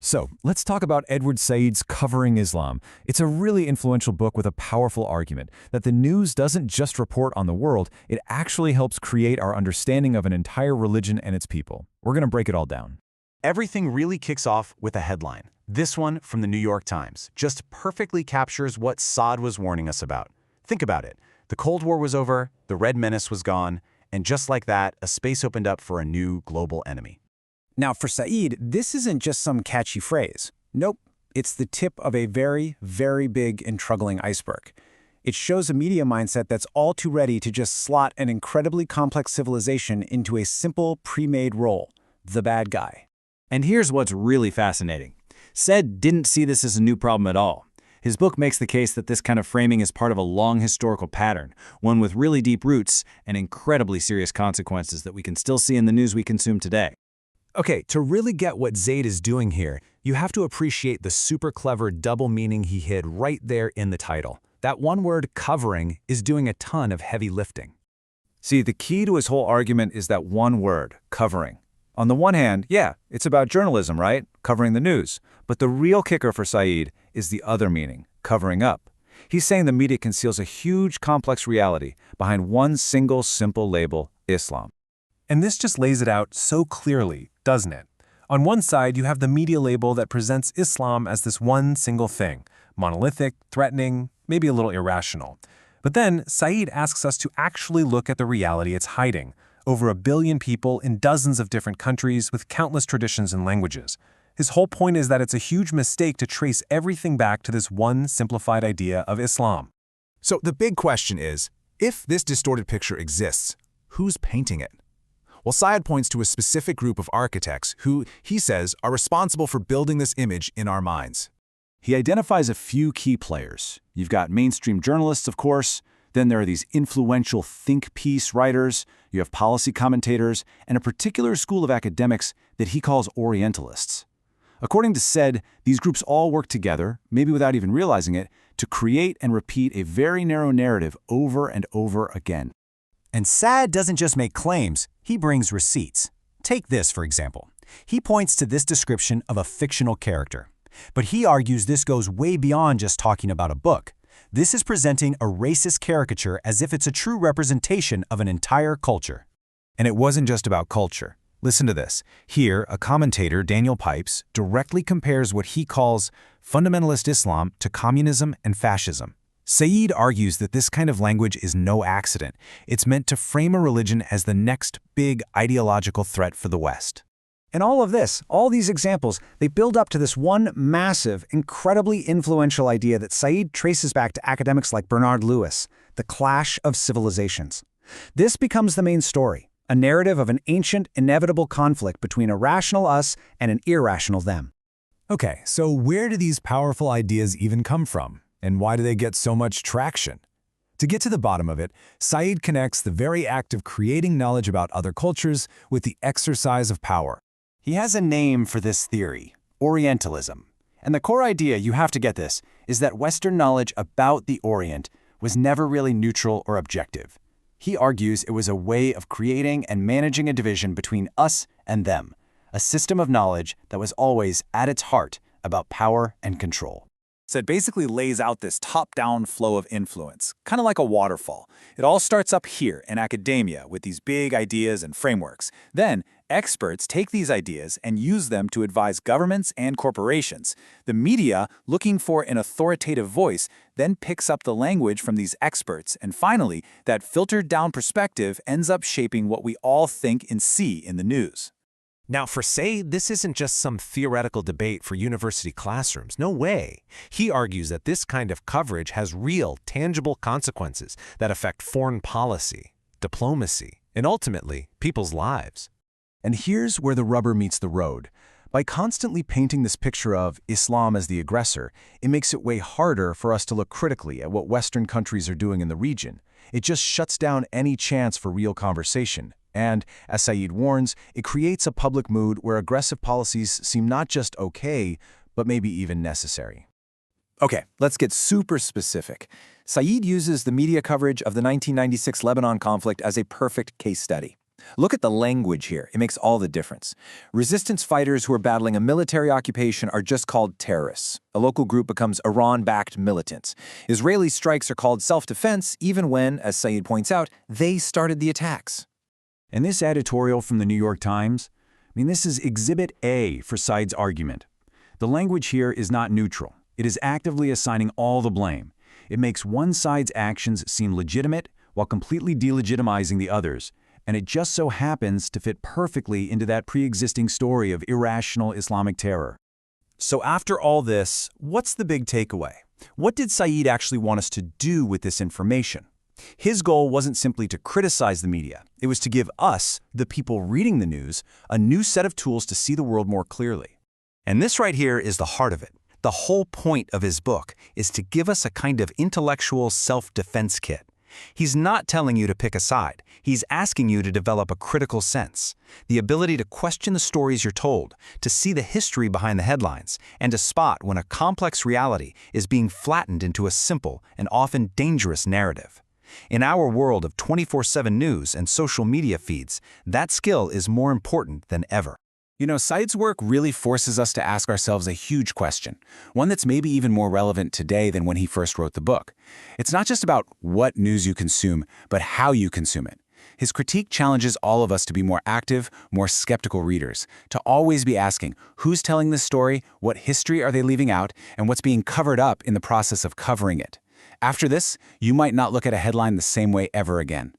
So, let's talk about Edward Said's Covering Islam. It's a really influential book with a powerful argument that the news doesn't just report on the world, it actually helps create our understanding of an entire religion and its people. We're going to break it all down. Everything really kicks off with a headline. This one from the New York Times just perfectly captures what Said was warning us about. Think about it. The Cold War was over, the Red Menace was gone, and just like that, a space opened up for a new global enemy. Now, for Said, this isn't just some catchy phrase. Nope, it's the tip of a very, very big and troubling iceberg. It shows a media mindset that's all too ready to just slot an incredibly complex civilization into a simple, pre-made role, the bad guy. And here's what's really fascinating. Said didn't see this as a new problem at all. His book makes the case that this kind of framing is part of a long historical pattern, one with really deep roots and incredibly serious consequences that we can still see in the news we consume today. Okay, to really get what Said is doing here, you have to appreciate the super clever double meaning he hid right there in the title. That one word, covering, is doing a ton of heavy lifting. See, the key to his whole argument is that one word, covering. On the one hand, yeah, it's about journalism, right? Covering the news. But the real kicker for Said is the other meaning, covering up. He's saying the media conceals a huge, complex reality behind one single, simple label, Islam. And this just lays it out so clearly, doesn't it? On one side, you have the media label that presents Islam as this one single thing, monolithic, threatening, maybe a little irrational. But then, Said asks us to actually look at the reality it's hiding. Over 1 billion people in dozens of different countries with countless traditions and languages. His whole point is that it's a huge mistake to trace everything back to this one simplified idea of Islam. So the big question is, if this distorted picture exists, who's painting it? Well, Said points to a specific group of architects who, he says, are responsible for building this image in our minds. He identifies a few key players. You've got mainstream journalists, of course. Then there are these influential think piece writers, you have policy commentators, and a particular school of academics that he calls Orientalists. According to Said, these groups all work together, maybe without even realizing it, to create and repeat a very narrow narrative over and over again. And Said doesn't just make claims, he brings receipts. Take this, for example. He points to this description of a fictional character. But he argues this goes way beyond just talking about a book. This is presenting a racist caricature as if it's a true representation of an entire culture. And it wasn't just about culture. Listen to this. Here, a commentator, Daniel Pipes, directly compares what he calls fundamentalist Islam to communism and fascism. Said argues that this kind of language is no accident. It's meant to frame a religion as the next big ideological threat for the West. And all of this, all these examples, they build up to this one massive, incredibly influential idea that Said traces back to academics like Bernard Lewis, the clash of civilizations. This becomes the main story, a narrative of an ancient, inevitable conflict between a rational us and an irrational them. Okay, so where do these powerful ideas even come from? And why do they get so much traction? To get to the bottom of it, Said connects the very act of creating knowledge about other cultures with the exercise of power. He has a name for this theory, Orientalism. And the core idea, you have to get this, is that Western knowledge about the Orient was never really neutral or objective. He argues it was a way of creating and managing a division between us and them, a system of knowledge that was always, at its heart, about power and control. So it basically lays out this top-down flow of influence, kind of like a waterfall. It all starts up here in academia with these big ideas and frameworks. Then, experts take these ideas and use them to advise governments and corporations. The media, looking for an authoritative voice, then picks up the language from these experts, and finally, that filtered-down perspective ends up shaping what we all think and see in the news. Now, for Said, this isn't just some theoretical debate for university classrooms. No way. He argues that this kind of coverage has real, tangible consequences that affect foreign policy, diplomacy, and ultimately, people's lives. And here's where the rubber meets the road. By constantly painting this picture of Islam as the aggressor, it makes it way harder for us to look critically at what Western countries are doing in the region. It just shuts down any chance for real conversation. And, as Said warns, it creates a public mood where aggressive policies seem not just okay, but maybe even necessary. Okay, let's get super specific. Said uses the media coverage of the 1996 Lebanon conflict as a perfect case study. Look at the language here. It makes all the difference. Resistance fighters who are battling a military occupation are just called terrorists. A local group becomes Iran-backed militants. Israeli strikes are called self-defense, even when, as Said points out, they started the attacks. And this editorial from the New York Times, this is Exhibit A for Said's argument. The language here is not neutral. It is actively assigning all the blame. It makes one side's actions seem legitimate while completely delegitimizing the others, and it just so happens to fit perfectly into that pre-existing story of irrational Islamic terror. So after all this, what's the big takeaway? What did Said actually want us to do with this information? His goal wasn't simply to criticize the media. It was to give us, the people reading the news, a new set of tools to see the world more clearly. And this right here is the heart of it. The whole point of his book is to give us a kind of intellectual self-defense kit. He's not telling you to pick a side. He's asking you to develop a critical sense, the ability to question the stories you're told, to see the history behind the headlines, and to spot when a complex reality is being flattened into a simple and often dangerous narrative. In our world of 24/7 news and social media feeds, that skill is more important than ever. Said's work really forces us to ask ourselves a huge question, one that's maybe even more relevant today than when he first wrote the book. It's not just about what news you consume, but how you consume it. His critique challenges all of us to be more active, more skeptical readers, to always be asking, who's telling this story, what history are they leaving out, and what's being covered up in the process of covering it. After this, you might not look at a headline the same way ever again.